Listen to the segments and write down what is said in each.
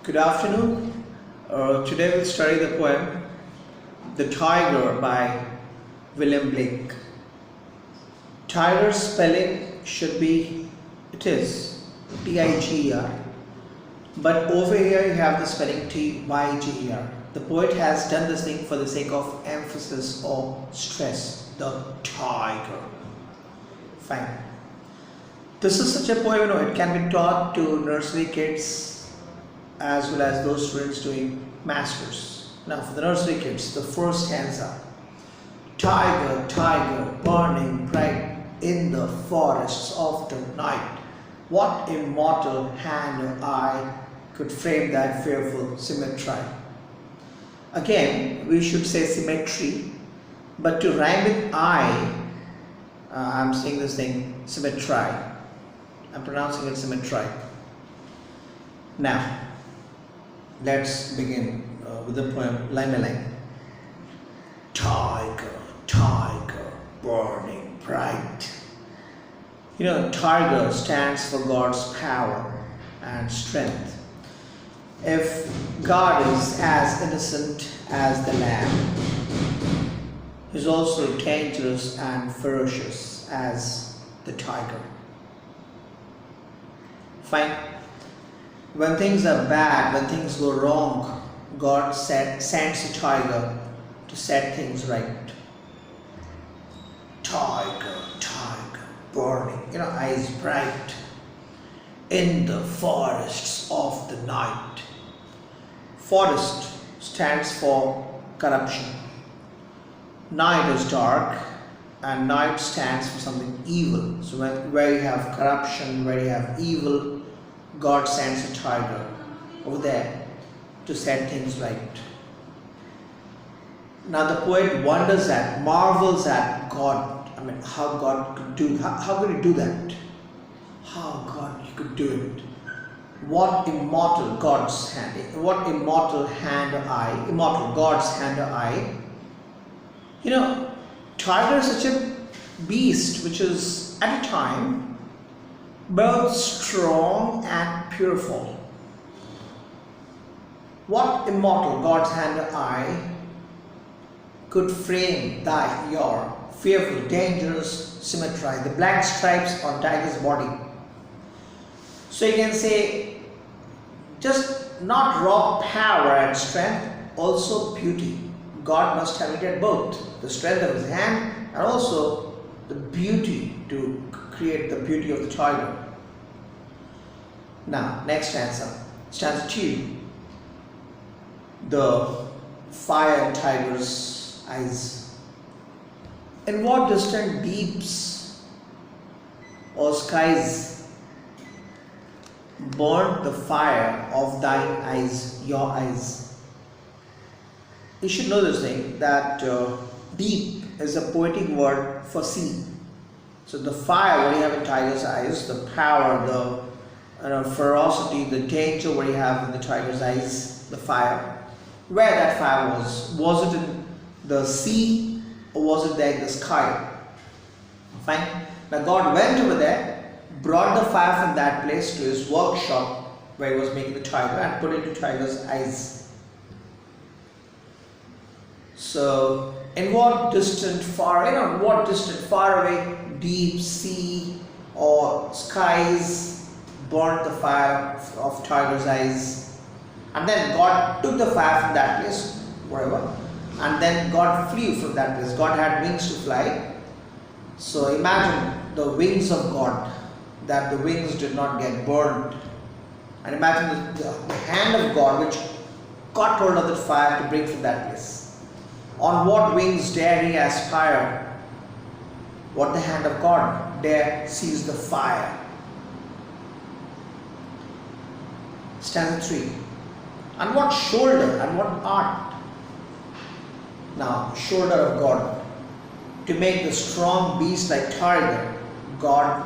Good afternoon. Today we'll study the poem The Tyger by William Blake. Tyger's spelling should be, it is Tiger, but over here you have the spelling Tyger. The poet has done this thing for the sake of emphasis or stress. The Tyger. Fine. This is such a poem, it can be taught to nursery kids as well as those students doing masters. Now for the nursery kids, the first stanza. Tyger, Tyger, burning bright in the forests of the night, what immortal hand or eye could frame that fearful symmetry? Again, we should say symmetry, but to rhyme with I, I'm saying this thing symmetry. I'm pronouncing it symmetry. Now, let's begin with the poem line by line. Tyger, Tyger, burning bright. Tyger stands for God's power and strength. If God is as innocent as the lamb, He is also dangerous and ferocious as the tiger. Fine. When things are bad, when things go wrong, God sends a tiger to set things right. Tyger, Tyger, burning, eyes bright in the forests of the night. Forest stands for corruption. Night is dark and night stands for something evil. So where you have corruption, where you have evil, God sends a tiger over there to set things right. Now the poet wonders at, marvels at God. How God could do, how could He do that? How God He could do it. What immortal God's hand, what immortal hand or eye, immortal God's hand or eye. Tiger is such a beast which is at a time both strong and fearful. What immortal God's hand or eye could frame your fearful, dangerous symmetry, the black stripes on Tiger's body? So you can say, just not raw power and strength, also beauty. God must have needed both, the strength of His hand and also the beauty to create the beauty of the tiger. Now, next stanza, stanza 2. The fire in Tiger's eyes. In what distant deeps or skies burnt the fire of thine eyes, your eyes? You should know this thing, that deep is a poetic word for sea. So the fire what you have in Tiger's eyes, the power, the ferocity, the danger what you have in the tiger's eyes, the fire. Where that fire was it in the sea or was it there in the sky? Fine. Now God went over there, brought the fire from that place to His workshop where He was making the tiger and put it into Tiger's eyes. So, in what distant far away deep sea or skies burnt the fire of Tiger's eyes, and then God took the fire from that place, wherever, and then God flew from that place. God had wings to fly. So imagine the wings of God, that the wings did not get burned, and imagine the hand of God which got hold of the fire to bring from that place. On what wings dare he aspire? What the hand of God dare seize the fire? Stanza 3. And what shoulder and what art? Now, shoulder of God. To make the strong beast like tiger, God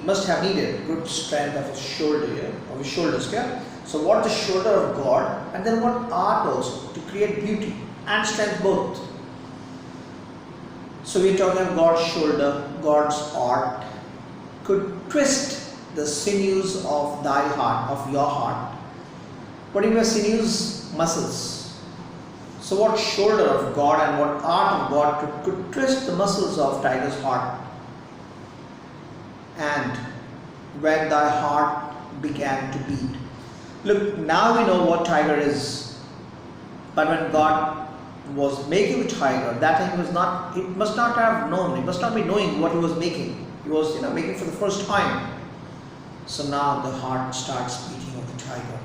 must have needed good strength of His shoulder, of His shoulders. Yeah? So what the shoulder of God, and then what art also to create beauty and strength both. So we're talking of God's shoulder, God's art could twist the sinews of thy heart, of your heart, What do you mean by sinews? Muscles. So what shoulder of God and what arm of God could twist the muscles of Tiger's heart? And when thy heart began to beat. Look, now we know what Tiger is. But when God was making the tiger, that time he must not have known, he must not be knowing what he was making. He was making for the first time. So now the heart starts beating of the tiger.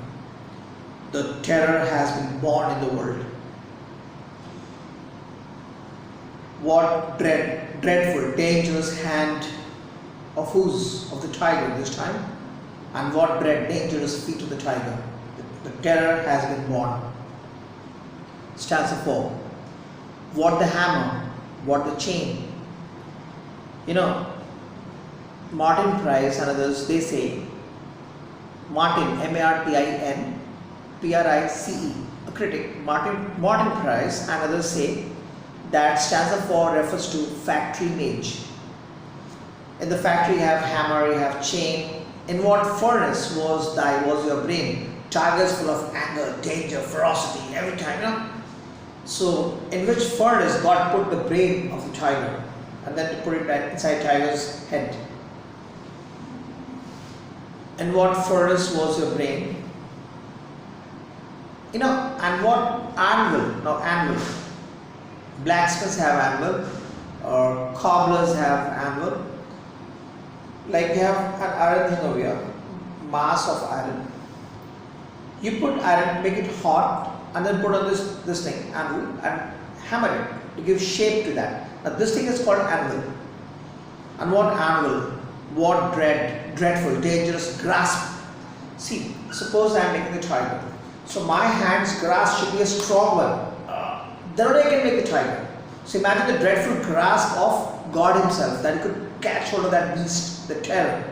The terror has been born in the world. What dreadful, dangerous hand of whose? Of the tiger this time. And what dangerous feet of the tiger. The terror has been born. Stanza 4. What the hammer, what the chain. Martin Price and others, they say, Martin, M-A-R-T-I-N, P-R-I-C-E, a critic, Martin Price and others say that stanza 4 refers to factory mage. In the factory you have hammer, you have chain. In what furnace was your brain? Tigers full of anger, danger, ferocity, every time, So, in which furnace God put the brain of the tiger and then to put it inside tiger's head? In what furnace was your brain? And what anvil? Now, anvil. Blacksmiths have anvil, or cobblers have anvil. Like you have an iron thing over here, mass of iron. You put iron, make it hot, and then put on this thing, anvil, and hammer it to give shape to that. Now this thing is called anvil. And what anvil? What dreadful, dangerous grasp. See, suppose I am making the tiger. So my hand's grasp should be a strong one. Then only I can make the tiger. So imagine the dreadful grasp of God himself, that he could catch hold of that beast, the terror.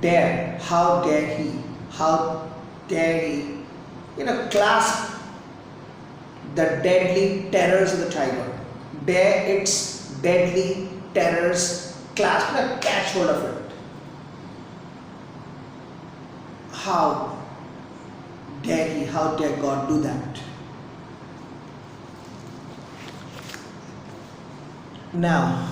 Dare, how dare he? How dare he? Clasp the deadly terrors of the tiger. Dare its deadly terrors, clasp and catch hold of it. How dare he? How dare God do that? Now,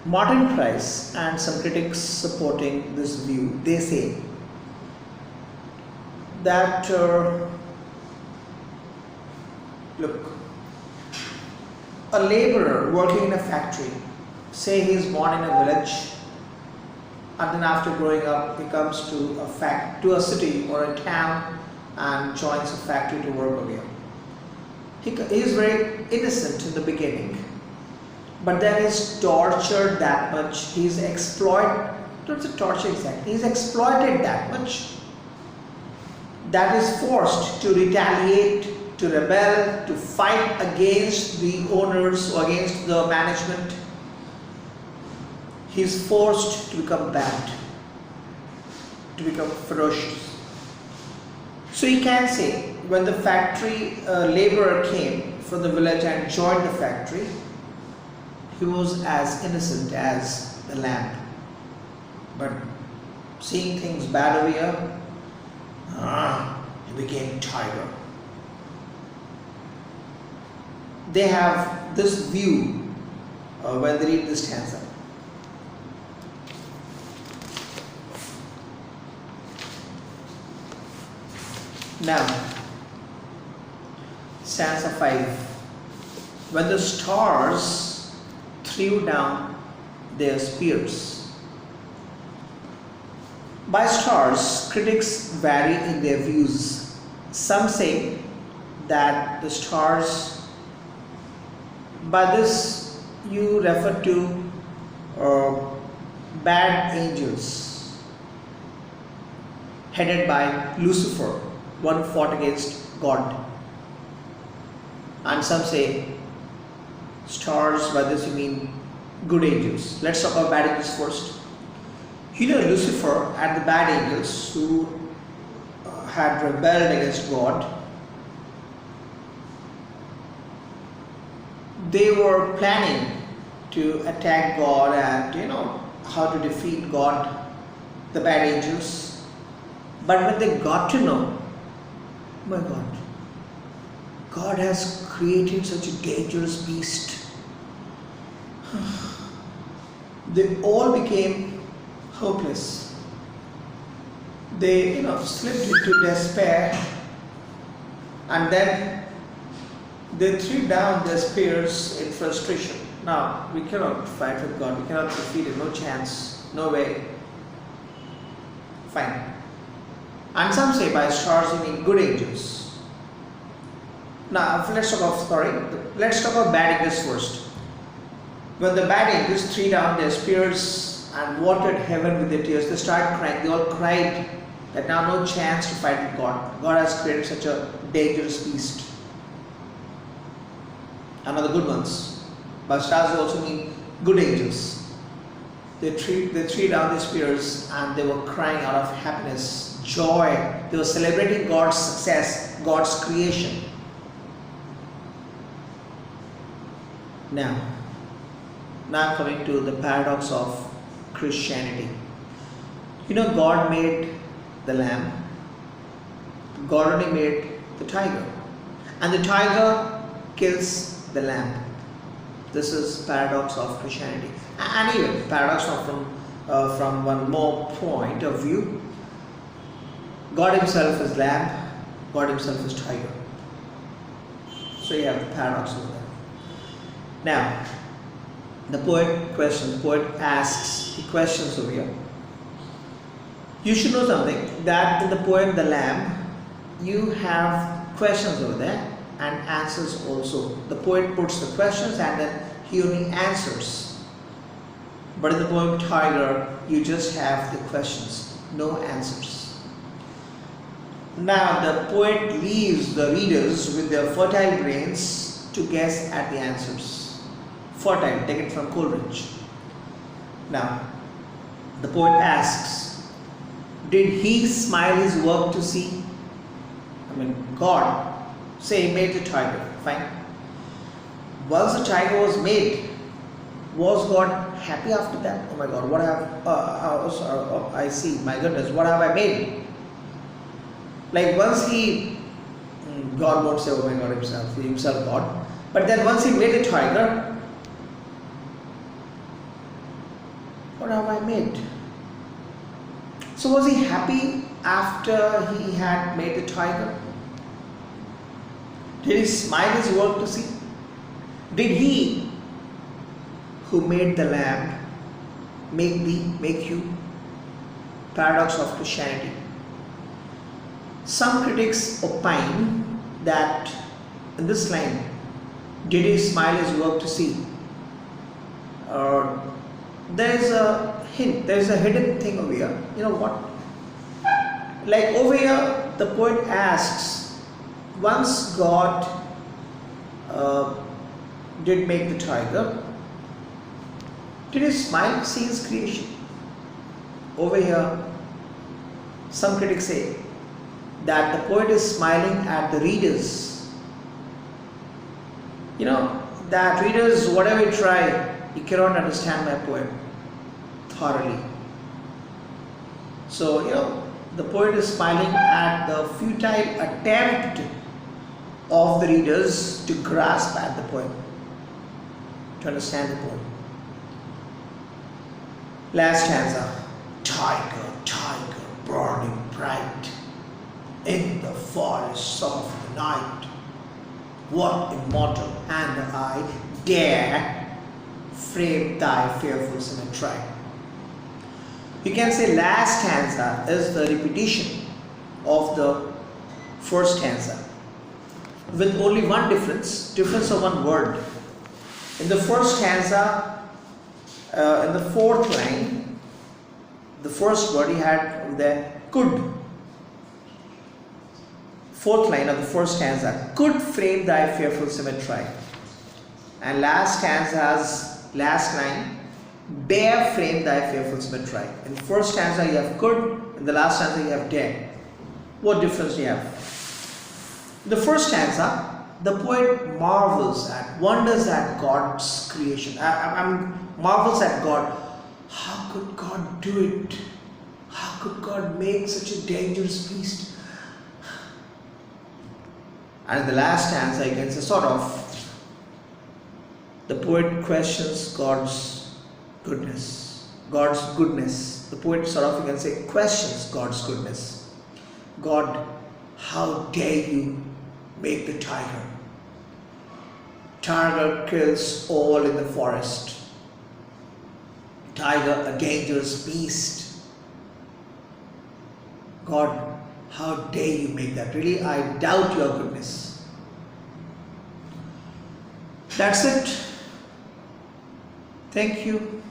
Martin Price and some critics supporting this view, they say that look, a laborer working in a factory, say he is born in a village and then after growing up he comes to a city or a town and joins a factory to work over here. He is very innocent in the beginning, but then he's tortured that much, he's exploited, not the torture exactly, he's exploited that much that is forced to retaliate, to rebel, to fight against the owners or against the management. He is forced to become bad, to become ferocious. So you can say, when the factory laborer came from the village and joined the factory, he was as innocent as the lamb. But seeing things bad over here, he became tiger. They have this view when they read this stanza. Now, stanza 5. When the stars threw down their spears. By stars, critics vary in their views. Some say that the stars, by this you refer to bad angels headed by Lucifer, one who fought against God. And some say stars, by this you mean good angels. Let's talk about bad angels first. Lucifer and the bad angels who had rebelled against God, they were planning to attack God and how to defeat God. The bad angels, But when they got to know, oh my God, God has created such a dangerous beast, they all became hopeless. They, slipped into despair, and then they threw down their spears in frustration. Now, we cannot fight with God, we cannot defeat Him, no chance, no way. Fine. And some say by stars you mean good angels. Now, let's talk about bad angels first. When the bad angels threw down their spears and watered heaven with their tears, they started crying. They all cried that now no chance to fight with God. God has created such a dangerous beast. And are the good ones. By stars also mean good angels. They threw down their spears and they were crying out of happiness, joy. They were celebrating God's success, God's creation. Now I'm coming to the paradox of Christianity. God made the lamb. God only made the tiger. And the tiger kills the lamb. This is paradox of Christianity. And even paradox from one more point of view. God Himself is lamb. God Himself is tiger. So you have the paradox of that. Now, the poet asks the questions over here. You should know something, that in the poem The Lamb, you have questions over there and answers also. The poet puts the questions and then he only answers. But in the poem Tyger, you just have the questions, no answers. Now the poet leaves the readers with their fertile brains to guess at the answers. Fertile, taken from Coleridge. Now, the poet asks, did he smile his work to see? God, say, made the tiger, fine. Once the tiger was made, was God happy after that? Oh my God, what have I see, my goodness, what have I made? Like once God won't say, oh my God, himself God. But then once he made a tiger, what have I made? So was he happy after he had made the tiger? Did he smile his work to see? Did he who made the lamb make you? Paradox of Christianity. Some critics opine that in this line, did he smile his work to see? There is a hint, there is a hidden thing over here. You know what? Like over here, the poet asks, once God did make the tiger, did he smile to see his creation? Over here, some critics say that the poet is smiling at the readers. That readers, whatever you try, you cannot understand my poem thoroughly. So, the poet is smiling at the futile attempt of the readers to grasp at the poem, to understand the poem. Last stanza. Tiger, tiger, burning bright in the forests of the night, what immortal hand or eye dare frame thy fearful symmetry? You can say last stanza is the repetition of the first stanza with only one difference of one word. In the first stanza, in the fourth line, the first word he had there, could. Fourth line of the first stanza, could frame thy fearful symmetry. And last stanza's last line, dare frame thy fearful symmetry. In the first stanza you have could, in the last stanza you have dare. What difference do you have? In the first stanza, the poet marvels at, wonders at God's creation. Marvels at God. How could God do it? How how could God make such a dangerous beast? And the last stanza, you can say, sort of, the poet questions God's goodness. God's goodness. The poet sort of, you can say, questions God's goodness. God, how dare you make the tiger? Tiger kills all in the forest. Tiger, a dangerous beast. God, how dare you make that? Really, I doubt your goodness. That's it. Thank you.